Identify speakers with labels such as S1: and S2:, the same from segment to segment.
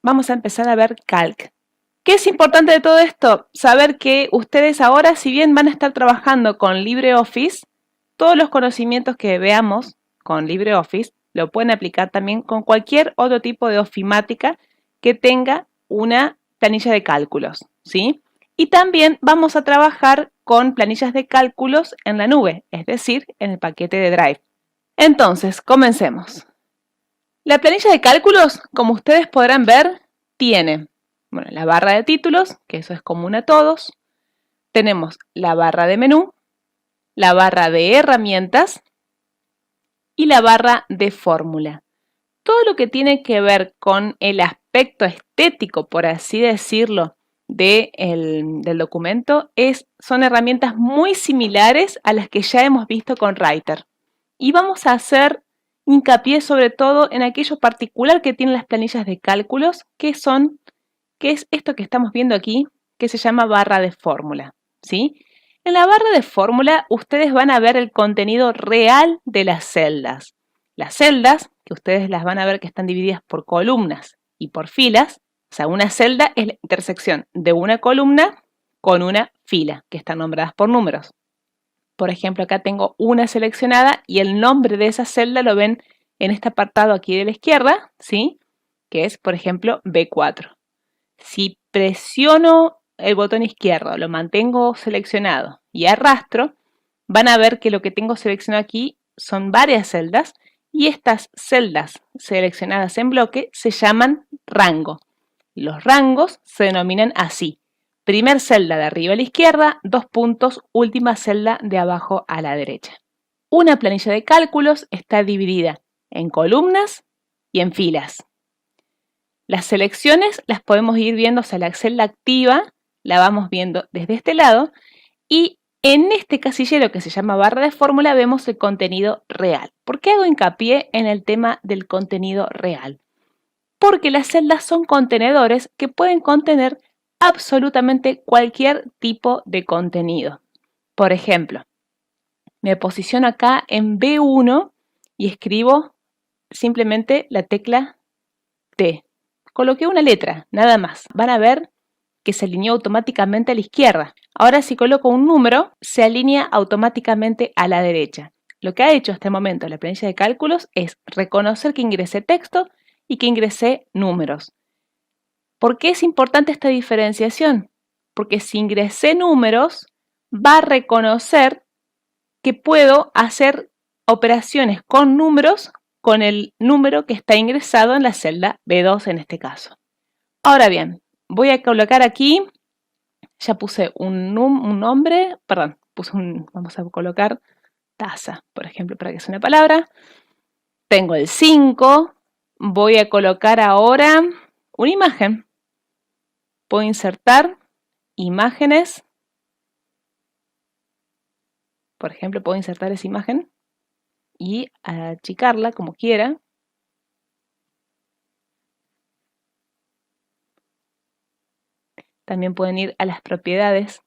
S1: vamos a empezar a ver Calc. ¿Qué es importante de todo esto? Saber que ustedes ahora, si bien van a estar trabajando con LibreOffice, todos los conocimientos que veamos con LibreOffice lo pueden aplicar también con cualquier otro tipo de ofimática que tenga una planilla de cálculos, ¿sí? Y también vamos a trabajar con planillas de cálculos en la nube, es decir, en el paquete de Drive. Entonces, comencemos. La planilla de cálculos, como ustedes podrán ver, tiene la barra de títulos, que eso es común a todos. Tenemos la barra de menú, la barra de herramientas y la barra de fórmula. Todo lo que tiene que ver con el aspecto estético, por así decirlo, del documento son herramientas muy similares a las que ya hemos visto con Writer. Y vamos a hacer hincapié sobre todo en aquello particular que tienen las planillas de cálculos, que es esto que estamos viendo aquí, que se llama barra de fórmula, ¿sí? En la barra de fórmula ustedes van a ver el contenido real de las celdas. Las celdas, que ustedes las van a ver que están divididas por columnas y por filas, o sea, una celda es la intersección de una columna con una fila, que están nombradas por números. Por ejemplo, acá tengo una seleccionada y el nombre de esa celda lo ven en este apartado aquí de la izquierda, ¿sí? Que es, por ejemplo, B4. Si presiono el botón izquierdo, lo mantengo seleccionado y arrastro, van a ver que lo que tengo seleccionado aquí son varias celdas y estas celdas seleccionadas en bloque se llaman rango. Los rangos se denominan así. Primer celda de arriba a la izquierda, 2 puntos, última celda de abajo a la derecha. Una planilla de cálculos está dividida en columnas y en filas. Las selecciones las podemos ir viendo, o sea, la celda activa la vamos viendo desde este lado y en este casillero que se llama barra de fórmula vemos el contenido real. ¿Por qué hago hincapié en el tema del contenido real? Porque las celdas son contenedores que pueden contener absolutamente cualquier tipo de contenido. Por ejemplo, me posiciono acá en B1 y escribo simplemente la tecla T. Coloqué una letra, nada más. Van a ver que se alineó automáticamente a la izquierda. Ahora si coloco un número, se alinea automáticamente a la derecha. Lo que ha hecho hasta el momento la planilla de cálculos es reconocer que ingresé texto y que ingresé números. ¿Por qué es importante esta diferenciación? Porque si ingresé números, va a reconocer que puedo hacer operaciones con números con el número que está ingresado en la celda B2 en este caso. Ahora bien, voy a colocar aquí, ya puse un nombre, perdón, vamos a colocar taza, por ejemplo, para que sea una palabra. Tengo el 5, voy a colocar ahora una imagen. Puedo insertar imágenes. Por ejemplo, puedo insertar esa imagen y achicarla como quiera. También pueden ir a las propiedades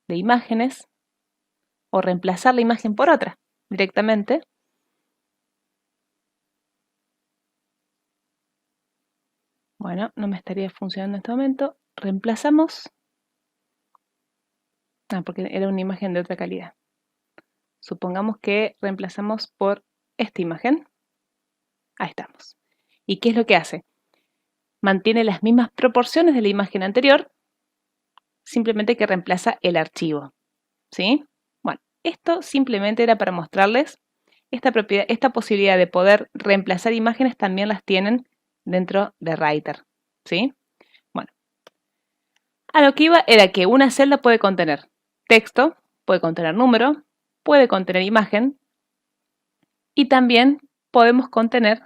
S1: de imágenes o reemplazar la imagen por otra directamente. Bueno, no me estaría funcionando en este momento. Reemplazamos. Porque era una imagen de otra calidad. Supongamos que reemplazamos por esta imagen. Ahí estamos. ¿Y qué es lo que hace? Mantiene las mismas proporciones de la imagen anterior, simplemente que reemplaza el archivo. ¿Sí? Bueno, esto simplemente era para mostrarles esta posibilidad de poder reemplazar imágenes también las tienen dentro de Writer. ¿Sí? Bueno, a lo que iba era que una celda puede contener texto, puede contener número, puede contener imagen y también podemos contener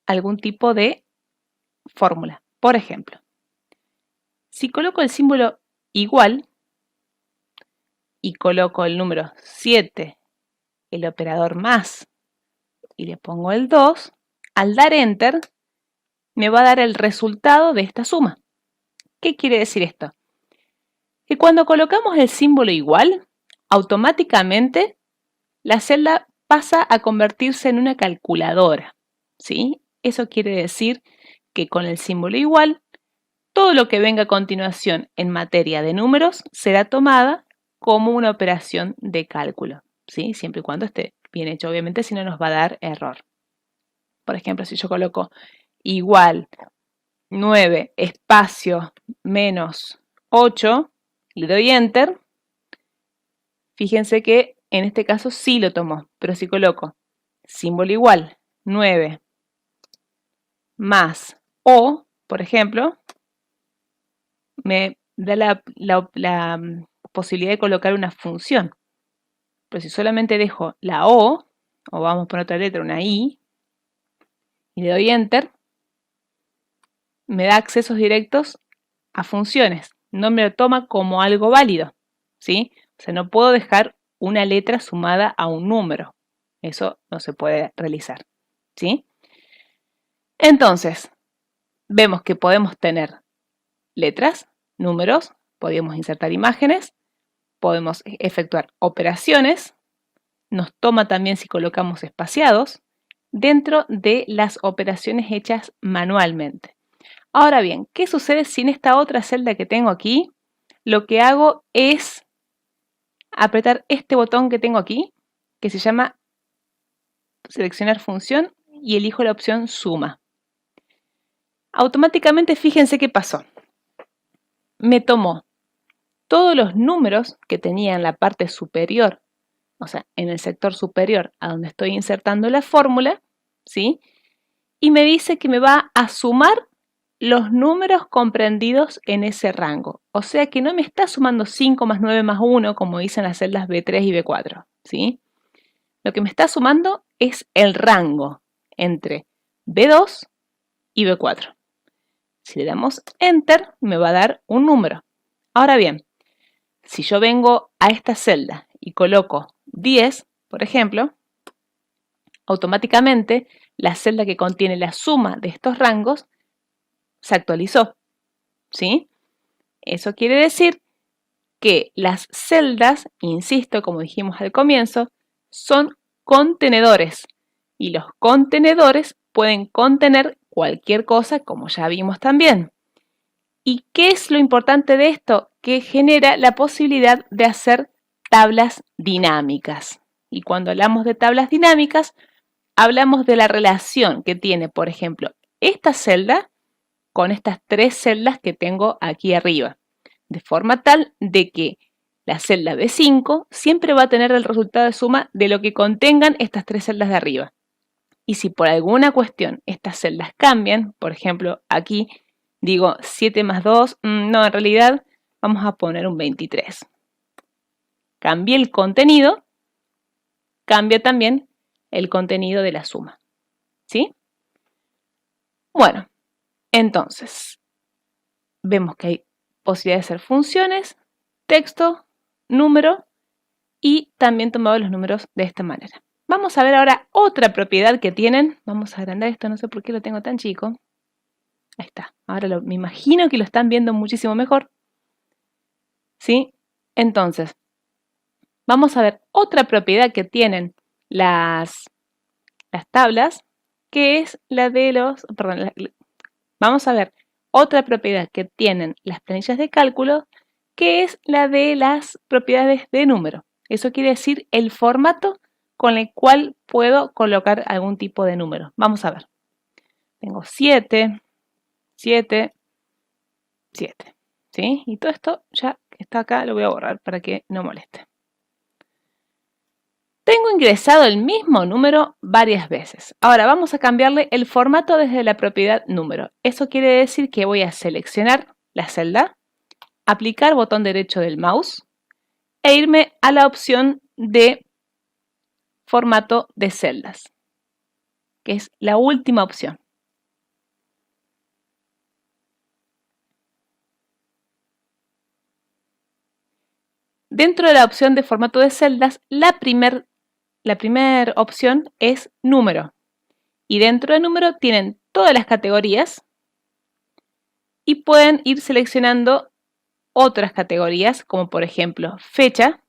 S1: algún tipo de fórmula. Por ejemplo, si coloco el símbolo igual y coloco el número 7, el operador más, y le pongo el 2, al dar Enter, me va a dar el resultado de esta suma. ¿Qué quiere decir esto? Que cuando colocamos el símbolo igual, automáticamente la celda pasa a convertirse en una calculadora, ¿sí? Eso quiere decir que con el símbolo igual, todo lo que venga a continuación en materia de números será tomada como una operación de cálculo, ¿sí? Siempre y cuando esté bien hecho, obviamente, si no nos va a dar error. Por ejemplo, si yo coloco igual 9 espacio menos 8, le doy Enter, fíjense que en este caso sí lo tomó, pero si coloco símbolo igual 9 más O, por ejemplo, me da la posibilidad de colocar una función. Pero si solamente dejo la O vamos a poner otra letra, una I, y le doy Enter, me da accesos directos a funciones. No me lo toma como algo válido, ¿sí? O sea, no puedo dejar una letra sumada a un número. Eso no se puede realizar, ¿sí? Entonces, vemos que podemos tener letras, números, podemos insertar imágenes, podemos efectuar operaciones, nos toma también si colocamos espaciados, dentro de las operaciones hechas manualmente. Ahora bien, ¿qué sucede si en esta otra celda que tengo aquí, lo que hago es apretar este botón que tengo aquí, que se llama seleccionar función, y elijo la opción suma? Automáticamente fíjense qué pasó. Me tomó todos los números que tenía en la parte superior, o sea, en el sector superior a donde estoy insertando la fórmula, ¿sí? Y me dice que me va a sumar los números comprendidos en ese rango. O sea que no me está sumando 5 más 9 más 1, como dicen las celdas B3 y B4, ¿sí? Lo que me está sumando es el rango entre B2 y B4. Si le damos Enter, me va a dar un número. Ahora bien, si yo vengo a esta celda y coloco 10, por ejemplo, automáticamente la celda que contiene la suma de estos rangos se actualizó, ¿sí? Eso quiere decir que las celdas, insisto, como dijimos al comienzo, son contenedores y los contenedores pueden contener cualquier cosa, como ya vimos también. ¿Y qué es lo importante de esto? Que genera la posibilidad de hacer tablas dinámicas. Y cuando hablamos de tablas dinámicas, hablamos de la relación que tiene, por ejemplo, esta celda con estas tres celdas que tengo aquí arriba, de forma tal de que la celda B5 siempre va a tener el resultado de suma de lo que contengan estas tres celdas de arriba. Y si por alguna cuestión estas celdas cambian, por ejemplo, aquí digo 7 más 2, no, en realidad vamos a poner un 23. Cambié el contenido, cambia también el contenido de la suma, ¿sí? Bueno, entonces, vemos que hay posibilidad de hacer funciones, texto, número, y también tomado los números de esta manera. Vamos a ver ahora otra propiedad que tienen. Vamos a agrandar esto, no sé por qué lo tengo tan chico. Ahí está. Ahora me imagino que lo están viendo muchísimo mejor, ¿sí? Entonces, vamos a ver otra propiedad que tienen las tablas, que es la de los... Perdón, vamos a ver otra propiedad que tienen las planillas de cálculo, que es la de las propiedades de número. Eso quiere decir el formato con el cual puedo colocar algún tipo de número. Vamos a ver. Tengo 7, 7, 7. ¿Sí? Y todo esto ya que está acá lo voy a borrar para que no moleste. Tengo ingresado el mismo número varias veces. Ahora vamos a cambiarle el formato desde la propiedad número. Eso quiere decir que voy a seleccionar la celda, aplicar botón derecho del mouse e irme a la opción de formato de celdas, que es la última opción. Dentro de la opción de formato de celdas, la primera opción es número. Y dentro de número tienen todas las categorías y pueden ir seleccionando otras categorías, como por ejemplo fecha,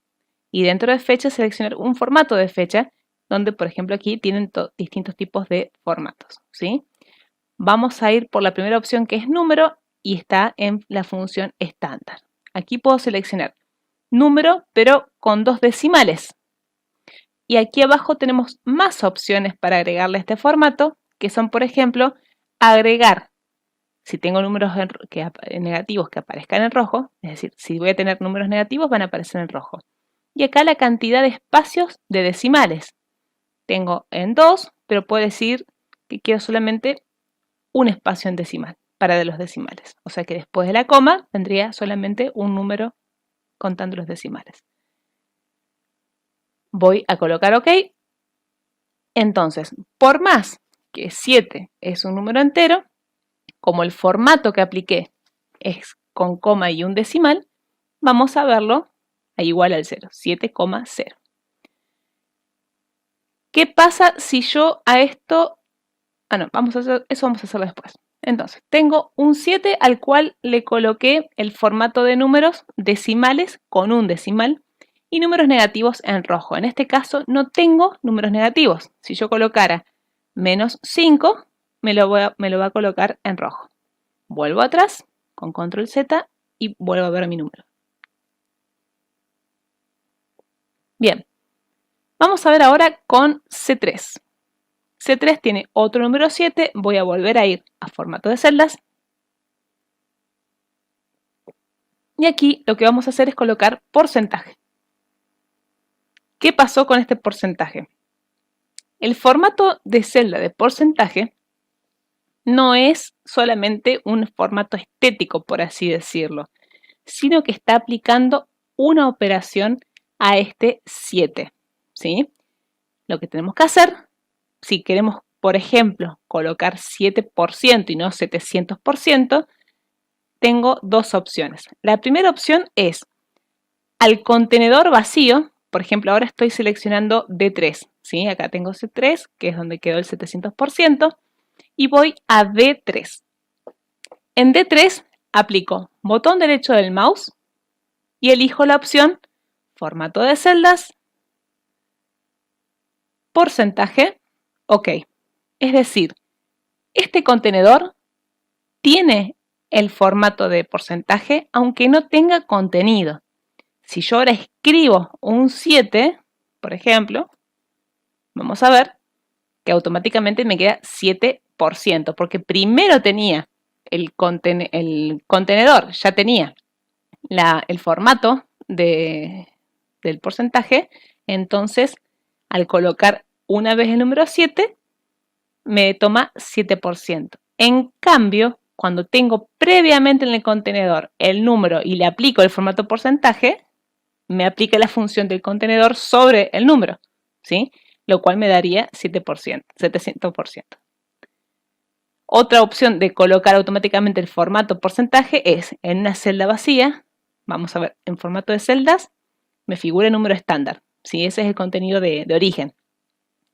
S1: y dentro de fecha seleccionar un formato de fecha, donde por ejemplo aquí tienen distintos tipos de formatos, ¿sí? vamos a ir por la primera opción que es número y está en la función estándar. Aquí puedo seleccionar número, pero con 2 decimales. Y aquí abajo tenemos más opciones para agregarle este formato, que son, por ejemplo, agregar, si tengo números negativos que aparezcan en rojo, es decir, si voy a tener números negativos van a aparecer en rojo. Y acá la cantidad de espacios de decimales. Tengo en 2, pero puedo decir que quiero solamente un espacio en decimal para de los decimales. O sea que después de la coma tendría solamente un número contando los decimales. Voy a colocar OK. Entonces, por más que 7 es un número entero, como el formato que apliqué es con coma y un decimal, vamos a verlo a igual al 0, 7,0. ¿Qué pasa si yo a esto... no, eso vamos a hacerlo después. Entonces, tengo un 7 al cual le coloqué el formato de números decimales con un decimal y números negativos en rojo. En este caso no tengo números negativos. Si yo colocara menos 5, me lo va a colocar en rojo. Vuelvo atrás con control Z y vuelvo a ver mi número. Bien, vamos a ver ahora con C3. C3 tiene otro número 7, voy a volver a ir a formato de celdas. Y aquí lo que vamos a hacer es colocar porcentaje. ¿Qué pasó con este porcentaje? El formato de celda de porcentaje no es solamente un formato estético, por así decirlo, sino que está aplicando una operación a este 7, ¿sí? Lo que tenemos que hacer, si queremos, por ejemplo, colocar 7% y no 700%, tengo dos opciones. La primera opción es al contenedor vacío, por ejemplo, ahora estoy seleccionando D3, ¿sí? Acá tengo C3, que es donde quedó el 700%, y voy a D3. En D3 aplico botón derecho del mouse y elijo la opción formato de celdas, porcentaje, OK. Es decir, este contenedor tiene el formato de porcentaje aunque no tenga contenido. Si yo ahora escribo un 7, por ejemplo, vamos a ver que automáticamente me queda 7%, porque primero tenía el contenedor, ya tenía el formato del porcentaje, entonces al colocar una vez el número 7, me toma 7%. En cambio, cuando tengo previamente en el contenedor el número y le aplico el formato porcentaje, me aplica la función del contenedor sobre el número, ¿sí? Lo cual me daría 7%, 700%. Otra opción de colocar automáticamente el formato porcentaje es en una celda vacía, vamos a ver, en formato de celdas, me figura el número estándar, ¿sí? Ese es el contenido de origen.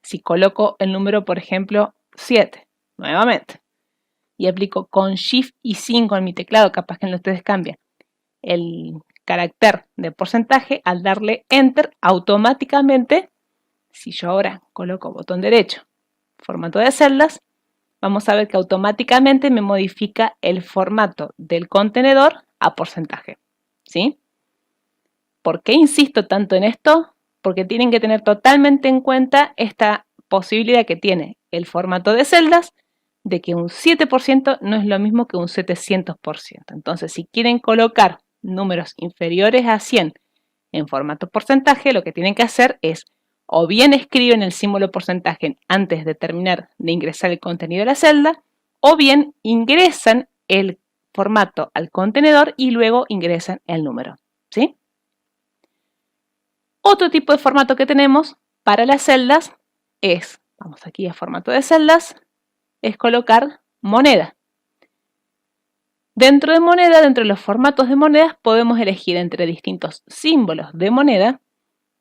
S1: Si coloco el número, por ejemplo, 7, nuevamente, y aplico con Shift y 5 en mi teclado, capaz que en ustedes cambia el carácter de porcentaje, al darle Enter, automáticamente, si yo ahora coloco botón derecho, formato de celdas, vamos a ver que automáticamente me modifica el formato del contenedor a porcentaje, ¿sí? ¿Por qué insisto tanto en esto? Porque tienen que tener totalmente en cuenta esta posibilidad que tiene el formato de celdas de que un 7% no es lo mismo que un 700%. Entonces, si quieren colocar números inferiores a 100 en formato porcentaje, lo que tienen que hacer es o bien escriben el símbolo porcentaje antes de terminar de ingresar el contenido de la celda, o bien ingresan el formato al contenedor y luego ingresan el número, ¿sí? Otro tipo de formato que tenemos para las celdas es, vamos aquí a formato de celdas, es colocar moneda. Dentro de moneda, dentro de los formatos de monedas, podemos elegir entre distintos símbolos de moneda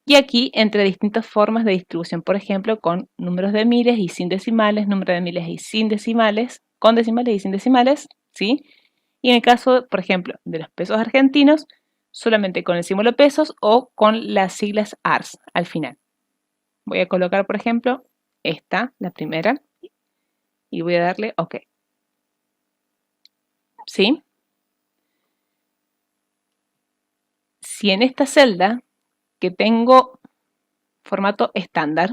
S1: y aquí entre distintas formas de distribución, por ejemplo, con números de miles y sin decimales, número de miles y sin decimales, con decimales y sin decimales, ¿sí? Y en el caso, por ejemplo, de los pesos argentinos, solamente con el símbolo pesos o con las siglas ARS al final. Voy a colocar, por ejemplo, esta, la primera, y voy a darle OK. ¿sí? Si en esta celda que tengo formato estándar,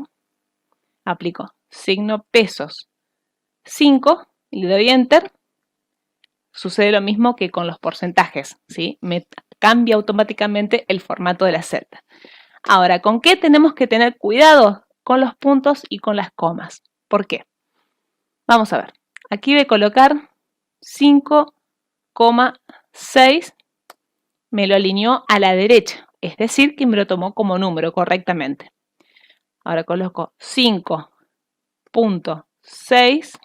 S1: aplico signo pesos 5 y le doy Enter, sucede lo mismo que con los porcentajes, ¿sí? Me cambia automáticamente el formato de la celda. Ahora, ¿con qué tenemos que tener cuidado? Con los puntos y con las comas. ¿Por qué? Vamos a ver. Aquí voy a colocar 5,6, me lo alineó a la derecha, es decir, que me lo tomó como número correctamente. Ahora coloco 5,6,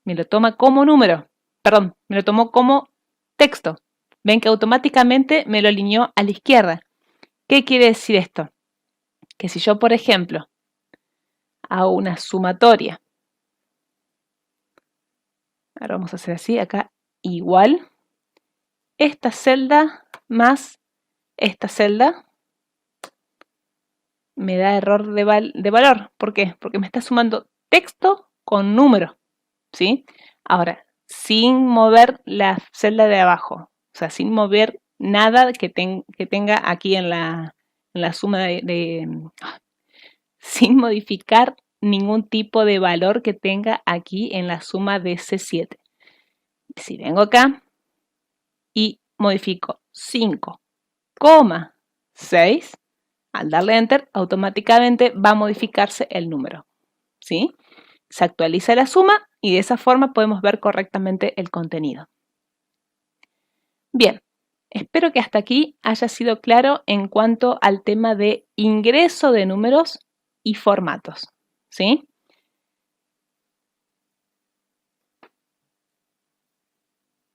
S1: me lo toma como número, perdón, me lo tomó como texto. Ven que automáticamente me lo alineó a la izquierda. ¿Qué quiere decir esto? Que si yo, por ejemplo, hago una sumatoria, ahora vamos a hacer así, acá igual, esta celda más esta celda, me da error de valor. ¿Por qué? Porque me está sumando texto con número, ¿sí? Ahora, sin mover la celda de abajo, o sea, sin mover nada que tenga aquí en la suma sin modificar ningún tipo de valor que tenga aquí en la suma de C7. Si vengo acá y modifico 5,6, al darle Enter, automáticamente va a modificarse el número, ¿sí? Se actualiza la suma y de esa forma podemos ver correctamente el contenido. Bien, espero que hasta aquí haya sido claro en cuanto al tema de ingreso de números y formatos, ¿sí?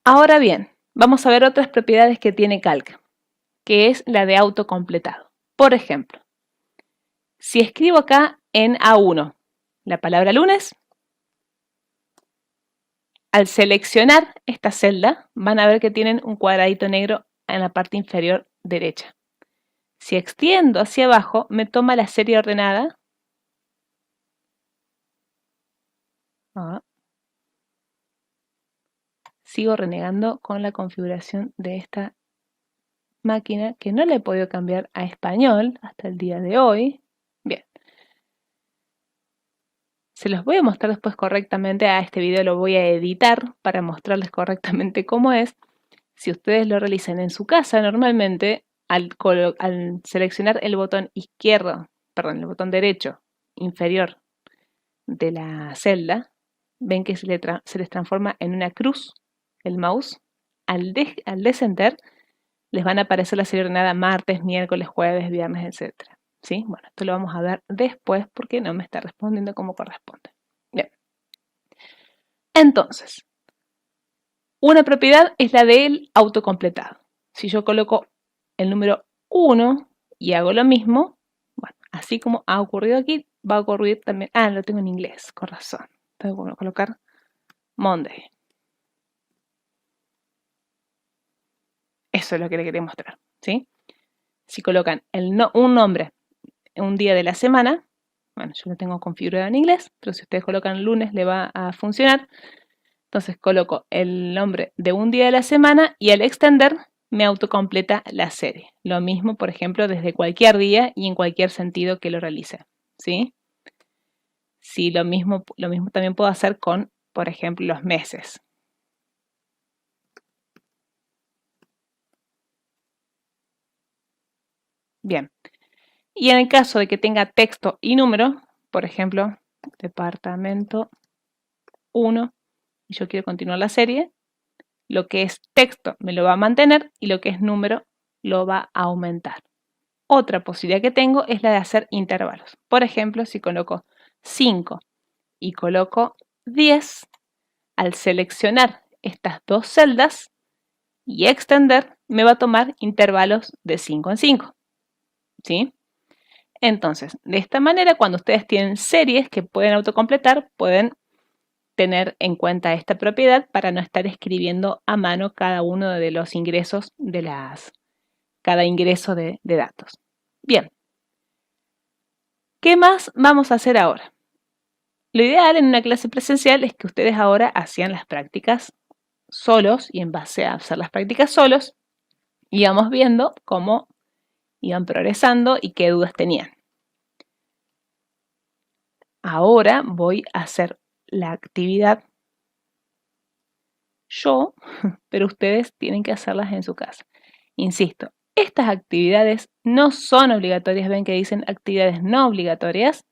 S1: Ahora bien, vamos a ver otras propiedades que tiene Calc, que es la de autocompletado. Por ejemplo, si escribo acá en A1 la palabra lunes, al seleccionar esta celda van a ver que tienen un cuadradito negro en la parte inferior derecha. Si extiendo hacia abajo, me toma la serie ordenada. Sigo renegando con la configuración de esta máquina que no le he podido cambiar a español hasta el día de hoy. Bien. Se los voy a mostrar después correctamente. A este video lo voy a editar para mostrarles correctamente cómo es. Si ustedes lo realizan en su casa, normalmente al seleccionar el botón izquierdo, perdón, el botón derecho inferior de la celda, ven que se les transforma en una cruz el mouse. Al descender les van a aparecer la serie ordenada martes, miércoles, jueves, viernes, etc. ¿Sí? Bueno, esto lo vamos a ver después porque no me está respondiendo como corresponde. Bien. Entonces, una propiedad es la del autocompletado. Si yo coloco el número 1 y hago lo mismo, bueno, así como ha ocurrido aquí, va a ocurrir también. Ah, lo tengo en inglés, con razón. Tengo que colocar Monday. Eso es lo que le quería mostrar, ¿sí? Si colocan un nombre, un día de la semana, bueno, yo lo tengo configurado en inglés, pero si ustedes colocan lunes le va a funcionar. Entonces coloco el nombre de un día de la semana y al extender me autocompleta la serie. Lo mismo, por ejemplo, desde cualquier día y en cualquier sentido que lo realice, ¿sí? Sí, lo mismo también puedo hacer con, por ejemplo, los meses. Bien. Y en el caso de que tenga texto y número, por ejemplo, departamento 1, y yo quiero continuar la serie, lo que es texto me lo va a mantener y lo que es número lo va a aumentar. Otra posibilidad que tengo es la de hacer intervalos. Por ejemplo, si coloco 5 y coloco 10, al seleccionar estas dos celdas y extender, me va a tomar intervalos de 5 en 5. ¿Sí? Entonces, de esta manera, cuando ustedes tienen series que pueden autocompletar, pueden tener en cuenta esta propiedad para no estar escribiendo a mano cada uno de los ingresos de cada ingreso de datos. Bien, ¿qué más vamos a hacer ahora? Lo ideal en una clase presencial es que ustedes ahora hacían las prácticas solos y en base a hacer las prácticas solos, íbamos viendo cómo iban progresando y qué dudas tenían. Ahora voy a hacer la actividad yo, pero ustedes tienen que hacerlas en su casa. Insisto, estas actividades no son obligatorias. Ven que dicen actividades no obligatorias.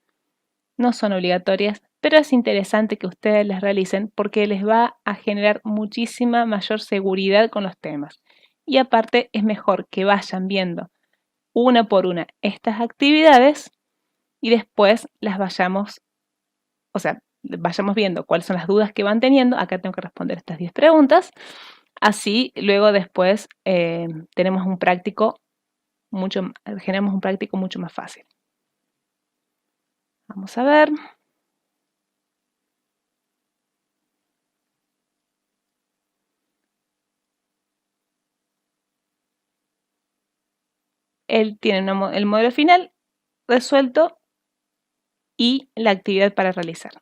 S1: No son obligatorias, pero es interesante que ustedes las realicen porque les va a generar muchísima mayor seguridad con los temas. Y aparte es mejor que vayan viendo una por una estas actividades y después las vayamos, vayamos viendo cuáles son las dudas que van teniendo. Acá tengo que responder estas 10 preguntas. Así luego después generamos un práctico mucho más fácil. Vamos a ver. Él tiene el modelo final resuelto y la actividad para realizar.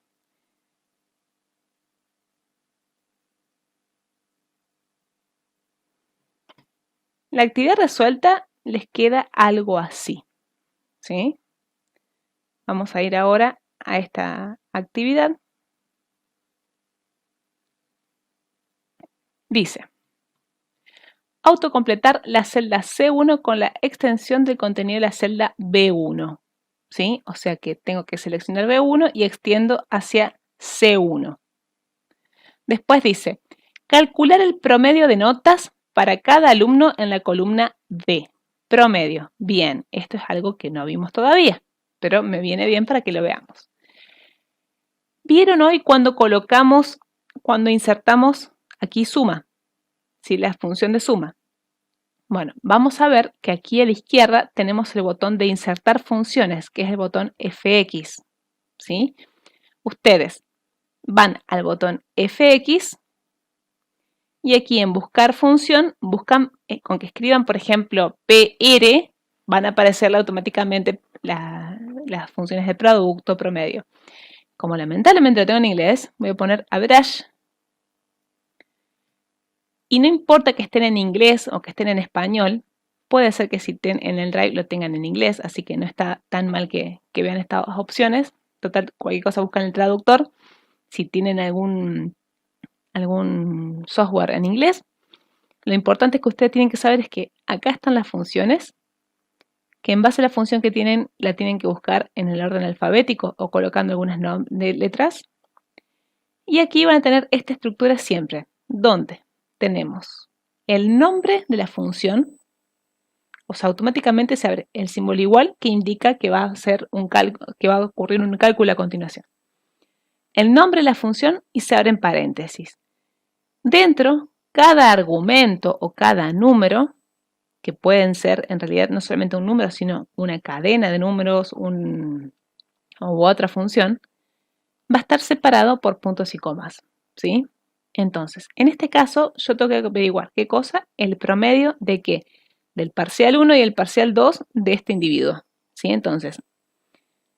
S1: La actividad resuelta les queda algo así, ¿sí? Vamos a ir ahora a esta actividad. Dice, autocompletar la celda C1 con la extensión del contenido de la celda B1, ¿sí? O sea que tengo que seleccionar B1 y extiendo hacia C1. Después dice, calcular el promedio de notas para cada alumno en la columna D. Promedio. Bien, esto es algo que no vimos todavía, pero me viene bien para que lo veamos. ¿Vieron hoy cuando insertamos aquí suma? ¿Sí? La función de suma. Bueno, vamos a ver que aquí a la izquierda tenemos el botón de insertar funciones, que es el botón FX, ¿sí? Ustedes van al botón FX y aquí en buscar función, buscan con que escriban, por ejemplo, PR, van a aparecerle automáticamente las funciones de producto, promedio. Como lamentablemente lo tengo en inglés, voy a poner average. Y no importa que estén en inglés o que estén en español, puede ser que si en el Drive lo tengan en inglés, así que no está tan mal que vean estas opciones. Total, cualquier cosa buscan el traductor. Si tienen algún software en inglés, lo importante que ustedes tienen que saber es que acá están las funciones, que en base a la función que tienen, la tienen que buscar en el orden alfabético o colocando algunas letras. Y aquí van a tener esta estructura siempre, donde tenemos el nombre de la función, o sea, automáticamente se abre el símbolo igual que indica que va a ocurrir un cálculo a continuación. El nombre de la función y se abre en paréntesis. Dentro, cada argumento o cada número, que pueden ser en realidad no solamente un número, sino una cadena de números u otra función, va a estar separado por puntos y comas, ¿sí? Entonces, en este caso, yo tengo que averiguar qué cosa, el promedio de qué, del parcial 1 y el parcial 2 de este individuo, ¿sí? Entonces,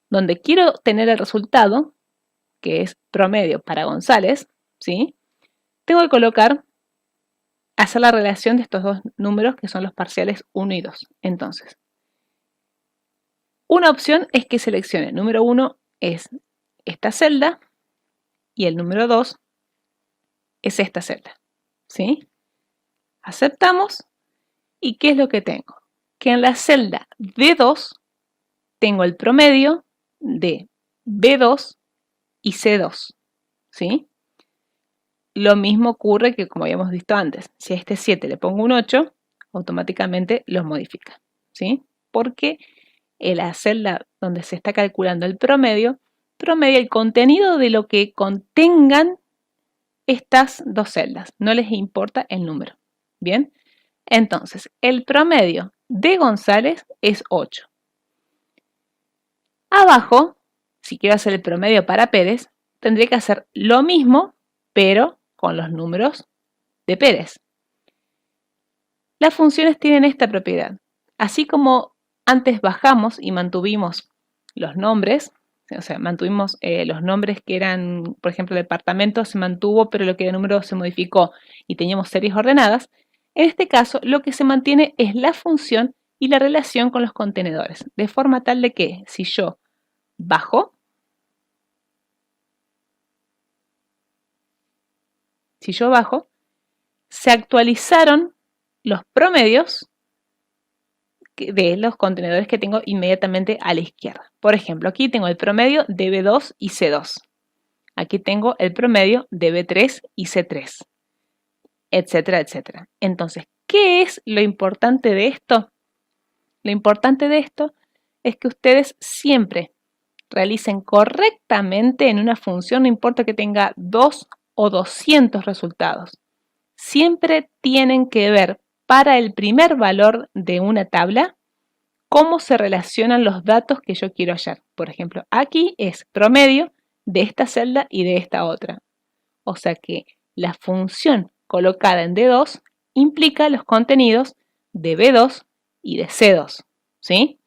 S1: donde quiero tener el resultado, que es promedio para González, ¿sí? Tengo que hacer la relación de estos dos números que son los parciales 1 y 2. Entonces, una opción es que seleccione, el número 1 es esta celda y el número 2 es esta celda, ¿sí? Aceptamos. ¿Y qué es lo que tengo? Que en la celda D2 tengo el promedio de B2 y C2, ¿sí? Lo mismo ocurre que como habíamos visto antes. Si a este 7 le pongo un 8, automáticamente los modifica, ¿sí? Porque en la celda donde se está calculando el promedia el contenido de lo que contengan estas dos celdas. No les importa el número, ¿bien? Entonces, el promedio de González es 8. Abajo, si quiero hacer el promedio para Pérez, tendré que hacer lo mismo, pero con los números de Pérez. Las funciones tienen esta propiedad. Así como antes bajamos y mantuvimos los nombres, O sea, mantuvimos los nombres que eran, por ejemplo, departamento se mantuvo, pero lo que era número se modificó y teníamos series ordenadas. En este caso, lo que se mantiene es la función y la relación con los contenedores, de forma tal de que si yo bajo, se actualizaron los promedios de los contenedores que tengo inmediatamente a la izquierda. Por ejemplo, aquí tengo el promedio de B2 y C2. Aquí tengo el promedio de B3 y C3, etcétera, etcétera. Entonces, ¿qué es lo importante de esto? Lo importante de esto es que ustedes siempre realicen correctamente en una función, no importa que tenga 2 o 200 resultados. Siempre tienen que ver para el primer valor de una tabla cómo se relacionan los datos que yo quiero hallar. Por ejemplo, aquí es promedio de esta celda y de esta otra. O sea que la función colocada en D2 implica los contenidos de B2 y de C2. ¿Sí?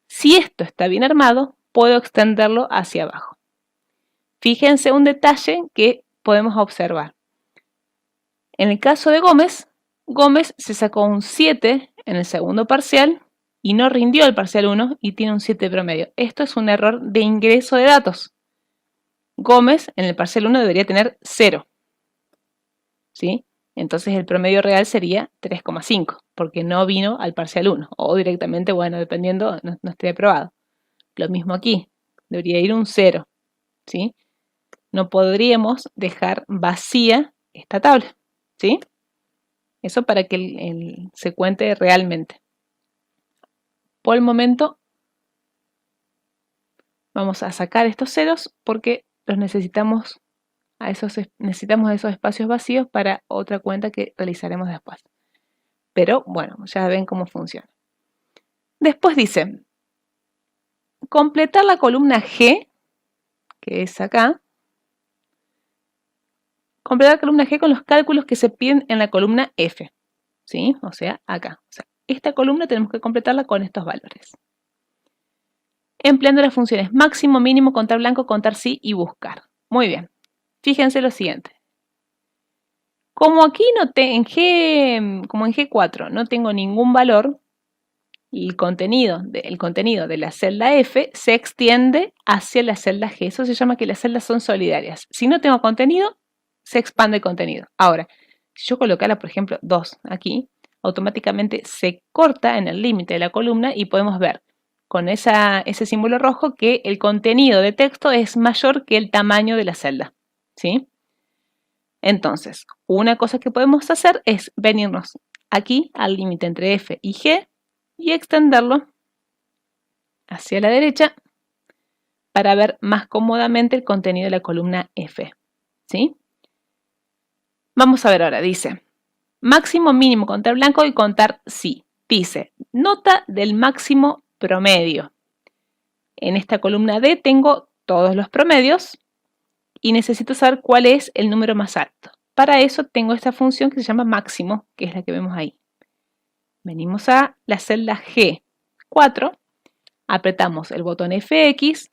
S1: Si esto está bien armado, puedo extenderlo hacia abajo. Fíjense un detalle que podemos observar. En el caso de Gómez, Gómez se sacó un 7 en el segundo parcial y no rindió el parcial 1 y tiene un 7 promedio. Esto es un error de ingreso de datos. Gómez en el parcial 1 debería tener 0. ¿Sí? Entonces el promedio real sería 3,5 porque no vino al parcial 1 o directamente, bueno, dependiendo, no esté aprobado. Lo mismo aquí, debería ir un 0. ¿Sí? No podríamos dejar vacía esta tabla. ¿Sí? Eso para que se cuente realmente. Por el momento vamos a sacar estos ceros porque los necesitamos esos espacios vacíos para otra cuenta que realizaremos después. Pero bueno, ya ven cómo funciona. Después dice, completar la columna G, que es acá, completar la columna G con los cálculos que se piden en la columna F, ¿sí? O sea, acá. O sea, esta columna tenemos que completarla con estos valores. Empleando las funciones máximo, mínimo, contar blanco, contar sí y buscar. Muy bien. Fíjense lo siguiente. Como aquí como en G4 no tengo ningún valor, el contenido de la celda F se extiende hacia la celda G. Eso se llama que las celdas son solidarias. Si no tengo contenido, se expande el contenido. Ahora, si yo colocara, por ejemplo, 2 aquí, automáticamente se corta en el límite de la columna y podemos ver con ese símbolo rojo que el contenido de texto es mayor que el tamaño de la celda. ¿Sí? Entonces, una cosa que podemos hacer es venirnos aquí al límite entre F y G y extenderlo hacia la derecha para ver más cómodamente el contenido de la columna F. ¿Sí? Vamos a ver ahora, dice, máximo, mínimo, contar blanco y contar sí. Dice, nota del máximo promedio. En esta columna D tengo todos los promedios y necesito saber cuál es el número más alto. Para eso tengo esta función que se llama máximo, que es la que vemos ahí. Venimos a la celda G4, apretamos el botón FX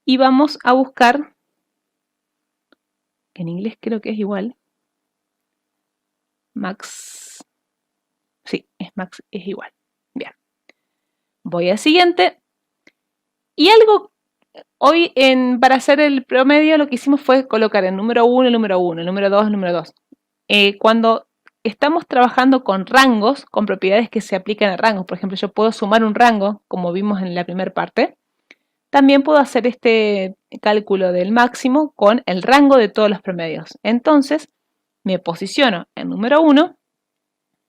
S1: y vamos a buscar, que en inglés creo que es igual, max, sí, max es igual. Bien, voy al siguiente y hoy para hacer el promedio lo que hicimos fue colocar el número 1, el número 1, el número 2, el número 2. Cuando estamos trabajando con rangos, con propiedades que se aplican a rangos, por ejemplo, yo puedo sumar un rango, como vimos en la primera parte, también puedo hacer este cálculo del máximo con el rango de todos los promedios. Entonces, me posiciono en número 1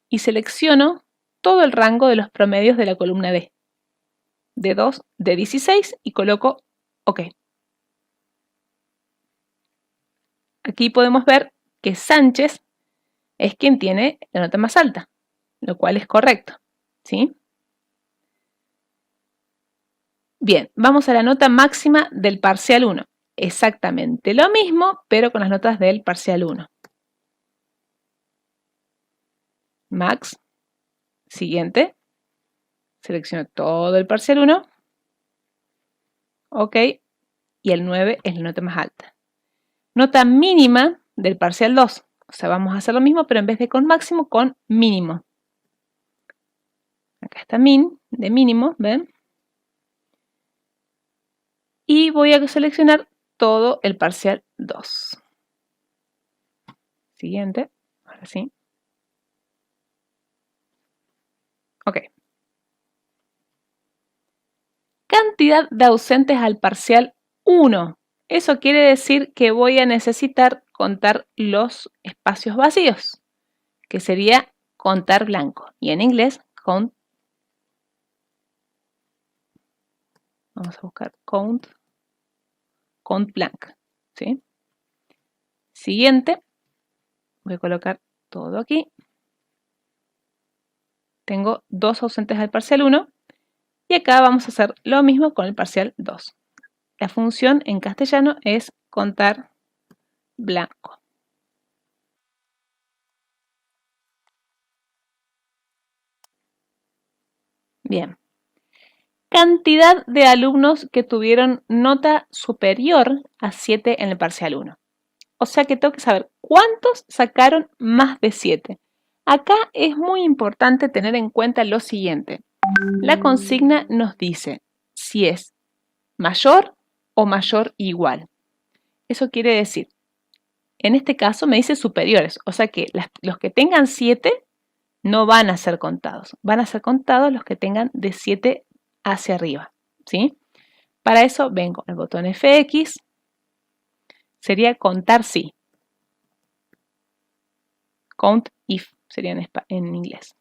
S1: y selecciono todo el rango de los promedios de la columna D. D2, D16 y coloco OK. Aquí podemos ver que Sánchez es quien tiene la nota más alta, lo cual es correcto, ¿sí? Bien, vamos a la nota máxima del parcial 1. Exactamente lo mismo, pero con las notas del parcial 1. Max, siguiente, selecciono todo el parcial 1, ¿ok? Y el 9 es la nota más alta. Nota mínima del parcial 2. O sea, vamos a hacer lo mismo, pero en vez de con máximo, con mínimo. Acá está min, de mínimo, ¿ven? Y voy a seleccionar todo el parcial 2. Siguiente, ahora sí. Ok. Cantidad de ausentes al parcial 1. Eso quiere decir que voy a necesitar contar los espacios vacíos, que sería contar blanco. Y en inglés, count. Vamos a buscar count blank. ¿Sí? Siguiente. Voy a colocar todo aquí. Tengo 2 ausentes al parcial 1. Y acá vamos a hacer lo mismo con el parcial 2. La función en castellano es contar blanco. Bien. Cantidad de alumnos que tuvieron nota superior a 7 en el parcial 1. O sea que tengo que saber cuántos sacaron más de 7. Acá es muy importante tener en cuenta lo siguiente. La consigna nos dice si es mayor o mayor igual. Eso quiere decir, en este caso me dice superiores, o sea que los que tengan 7 no van a ser contados. Van a ser contados los que tengan de 7 hacia arriba, ¿sí? Para eso vengo al botón FX, sería contar si. Count if sería en inglés.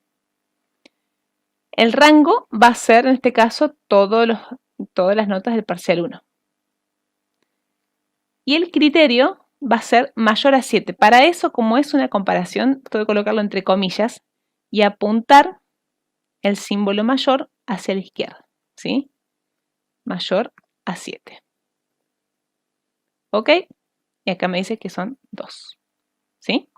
S1: El rango va a ser, en este caso, todas las notas del parcial 1. Y el criterio va a ser mayor a 7. Para eso, como es una comparación, tengo que colocarlo entre comillas y apuntar el símbolo mayor hacia la izquierda, ¿sí? Mayor a 7. ¿Ok? Y acá me dice que son 2, ¿sí?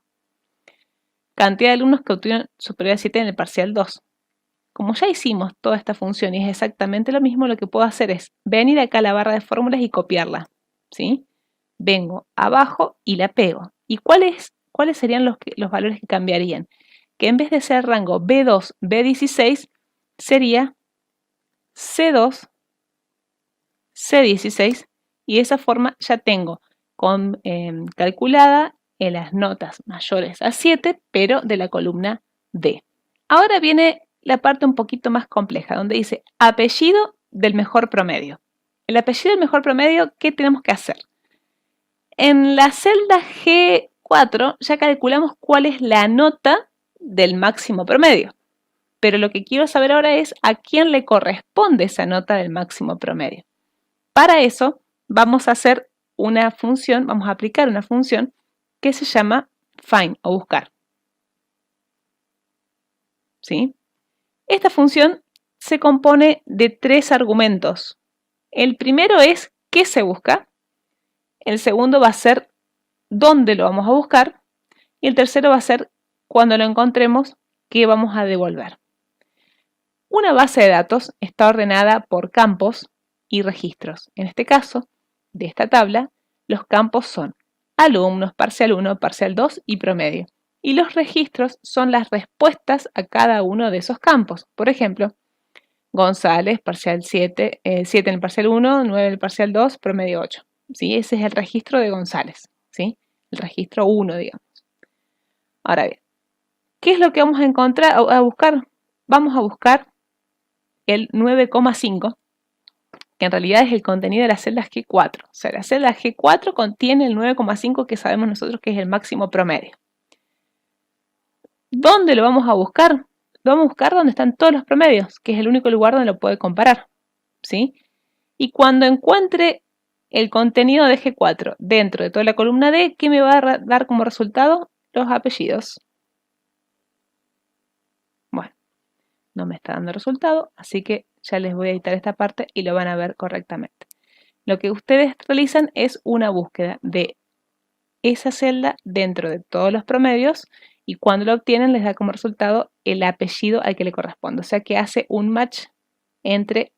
S1: Cantidad de alumnos que obtuvieron superior a 7 en el parcial 2. Como ya hicimos toda esta función y es exactamente lo mismo, lo que puedo hacer es venir acá a la barra de fórmulas y copiarla, ¿sí? Vengo abajo y la pego. ¿Y cuáles serían los valores que cambiarían? Que en vez de ser rango B2, B16, sería C2, C16, y de esa forma ya tengo calculada las notas mayores a 7, pero de la columna D. Ahora viene la parte un poquito más compleja, donde dice apellido del mejor promedio. El apellido del mejor promedio, ¿qué tenemos que hacer? En la celda G4 ya calculamos cuál es la nota del máximo promedio. Pero lo que quiero saber ahora es a quién le corresponde esa nota del máximo promedio. Para eso vamos a hacer una función, vamos a aplicar una función que se llama find o buscar. ¿Sí? Esta función se compone de 3 argumentos. El primero es qué se busca, el segundo va a ser dónde lo vamos a buscar y el tercero va a ser cuando lo encontremos qué vamos a devolver. Una base de datos está ordenada por campos y registros. En este caso, de esta tabla, los campos son alumnos, parcial 1, parcial 2 y promedio. Y los registros son las respuestas a cada uno de esos campos. Por ejemplo, González, parcial 7, 7 en el parcial 1, 9 en el parcial 2, promedio 8. ¿Sí? Ese es el registro de González, ¿sí? El registro 1, digamos. Ahora bien, ¿qué es lo que vamos a encontrar, a buscar? Vamos a buscar el 9,5, que en realidad es el contenido de la celda G4. O sea, la celda G4 contiene el 9,5 que sabemos nosotros que es el máximo promedio. ¿Dónde lo vamos a buscar? Lo vamos a buscar donde están todos los promedios, que es el único lugar donde lo puede comparar, ¿sí? Y cuando encuentre el contenido de G4 dentro de toda la columna D, ¿qué me va a dar como resultado? Los apellidos. Bueno, no me está dando resultado, así que ya les voy a editar esta parte y lo van a ver correctamente. Lo que ustedes realizan es una búsqueda de esa celda dentro de todos los promedios y cuando lo obtienen les da como resultado el apellido al que le corresponde. O sea que hace un match entre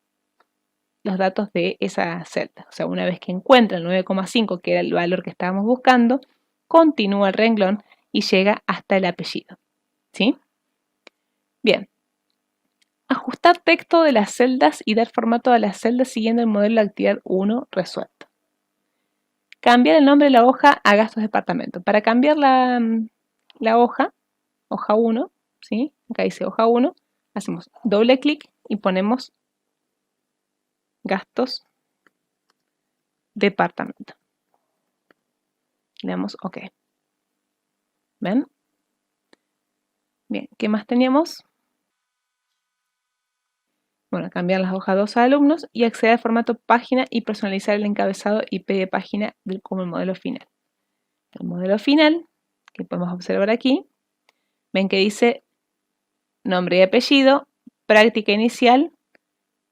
S1: los datos de esa celda. O sea, una vez que encuentra el 9,5, que era el valor que estábamos buscando, continúa el renglón y llega hasta el apellido. ¿Sí? Bien. Ajustar texto de las celdas y dar formato a las celdas siguiendo el modelo de actividad 1 resuelto. Cambiar el nombre de la hoja a gastos de departamento. Para cambiar la hoja 1, ¿sí? Acá dice hoja 1, hacemos doble clic y ponemos gastos departamento. Le damos OK. ¿Ven? Bien, ¿qué más teníamos? Bueno, cambiar las hojas 2 a alumnos y acceder al formato página y personalizar el encabezado y pie de página como el modelo final. El modelo final, que podemos observar aquí, ven que dice nombre y apellido, práctica inicial,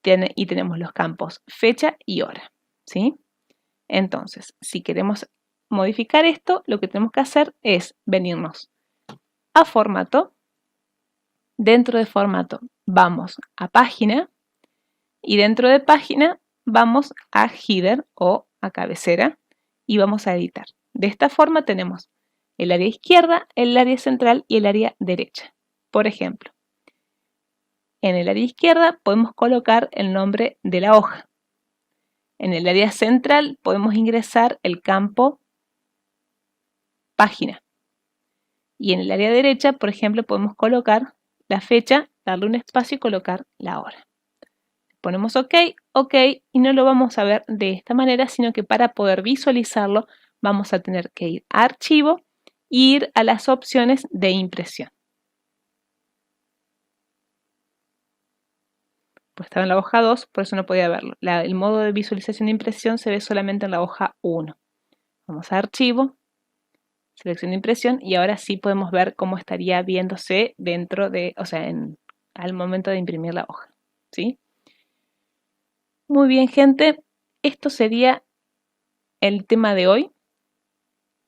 S1: y tenemos los campos fecha y hora, ¿sí? Entonces, si queremos modificar esto, lo que tenemos que hacer es venirnos a formato. Dentro de formato vamos a página y dentro de página vamos a header o a cabecera y vamos a editar. De esta forma tenemos el área izquierda, el área central y el área derecha. Por ejemplo, en el área izquierda podemos colocar el nombre de la hoja. En el área central podemos ingresar el campo página. Y en el área derecha, por ejemplo, podemos colocar la fecha, darle un espacio y colocar la hora. Ponemos OK, OK, y no lo vamos a ver de esta manera, sino que para poder visualizarlo vamos a tener que ir a Archivo e ir a las opciones de impresión. Pues estaba en la hoja 2, por eso no podía verlo. El modo de visualización de impresión se ve solamente en la hoja 1. Vamos a Archivo, Selección de impresión, y ahora sí podemos ver cómo estaría viéndose dentro de, o sea, al momento de imprimir la hoja, ¿sí? Muy bien, gente, esto sería el tema de hoy.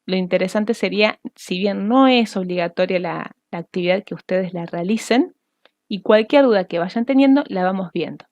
S1: Lo interesante sería, si bien no es obligatoria la actividad, que ustedes la realicen y cualquier duda que vayan teniendo la vamos viendo.